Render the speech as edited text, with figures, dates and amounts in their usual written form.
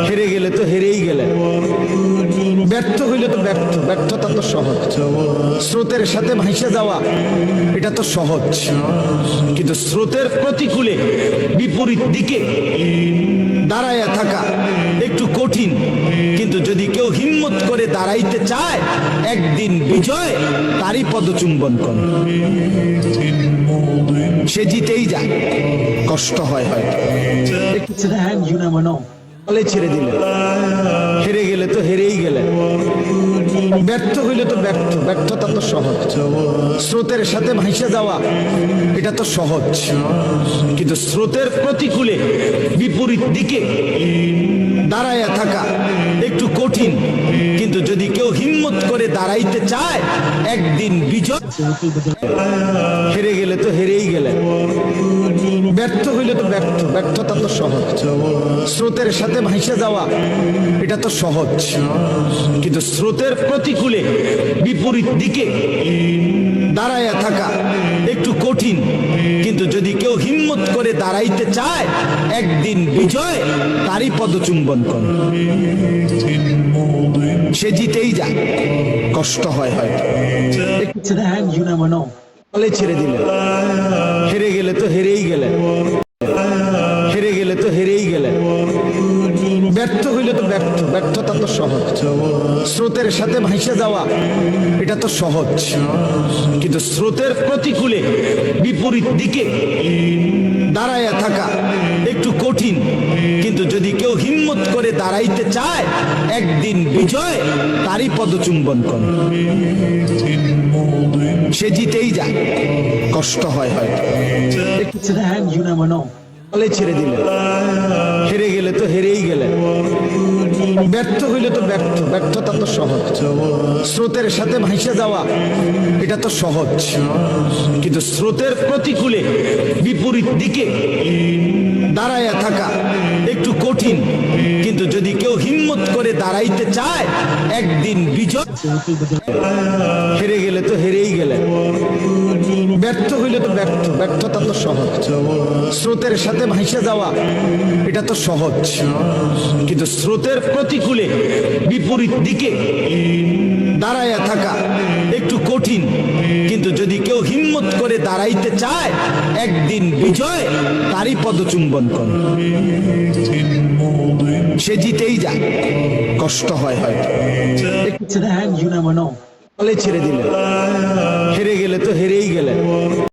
হেরে গেলে তো হেরেই গেলে, ব্যর্থ হইলে তো ব্যর্থতা তো সহজ। স্রোতের সাথে ভাসে যাওয়া এটা তো সহজ, কিন্তু স্রোতের প্রতিকূলে বিপরীত দিকে দাঁড়ায়া থাকা একটু কঠিন। কিন্তু যদি কেউ হিম্মত করে দাঁড়াইতে চায়, একদিন বিজয় তারই পদচুম্বন করে। সে জিতেই যায়, কষ্ট হয় হয়তো, বলে ছেড়ে দিলে। হেরে গেলে তো হেরেই গেলে, ব্যর্থ হইলে তো ব্যর্থতা তো সহজ। স্রোতের সাথে ভাসে যাওয়া এটা তো সহজ, কিন্তু স্রোতের প্রতিকূলে বিপরীত দিকে দাঁড়ায়া থাকা একটু কঠিন। কিন্তু যদি কেউ হিম্মত করে দাঁড়াইতে চায়, একদিন বিজয়। হেরে গেলে তো হেরেই গেলে, ব্যর্থ হইলে তো ব্যর্থতা তো সহজ। স্রোতের সাথে ভাসে যাওয়া এটা তো সহজ, কিন্তু স্রোতের প্রতিকূলে বিপরীত দিকে দাঁড়ায়া থাকা একটু কঠিন। কিন্তু যদি কেউ হিম্মত করে দাঁড়াইতে চায়, একদিন বিজয় তারই পদচুম্বন করে। সে জিতেই যায়, কষ্ট হয় হয়তো, বলে ছেড়ে দিলে। হেরে গেলে তো হেরেই গেলে, হেরে গেলে তো হেরেই গেলে, ব্যর্থ হইলে তো ব্যর্থতা তো সহজ। স্রোতের সাথে ভাসে যাওয়া এটা তো সহজ, কিন্তু স্রোতের প্রতিকূলে বিপরীত দিকে দাঁড়ায়া থাকা একটু কঠিন। কিন্তু যদি কেউ হিম্মত করে দাঁড়াইতে চায়, একদিন বিজয় তারই পদচুম্বন করে। সে জিতেই যায়, কষ্ট হয় হয়তো, বলে ছেড়ে দিলে। হেরে গেলে তো হেরেই গেলে, ব্যর্থ হইলে তো ব্যর্থতা তো সহজ। স্রোতের সাথে ভাসে যাওয়া এটা তো সহজ, কিন্তু স্রোতের প্রতিকূলে বিপরীত দিকে দাঁড়ায়া থাকা একটু কঠিন। কিন্তু যদি কেউ হিম্মত করে দাঁড়াইতে চায়, একদিন বিজয়। হেরে গেলে তো হেরেই গেলে, ব্যর্থ হইলে তো ব্যর্থতা তো সহজ। স্রোতের সাথে ভাসে যাওয়া এটা তো সহজ, কিন্তু স্রোতের প্রতিকূলে বিপরীত দিকে দাঁড়ায়া থাকা একটু কঠিন। কিন্তু যদি কেউ হিম্মত করে দাঁড়াইতে চায়, একদিন বিজয় তারই পদচুম্বন করে। সে জিতেই যায়, কষ্ট হয় হয়তো, বলে ছেড়ে দিলে। হেরে গেলে তো হেরেই গেলে,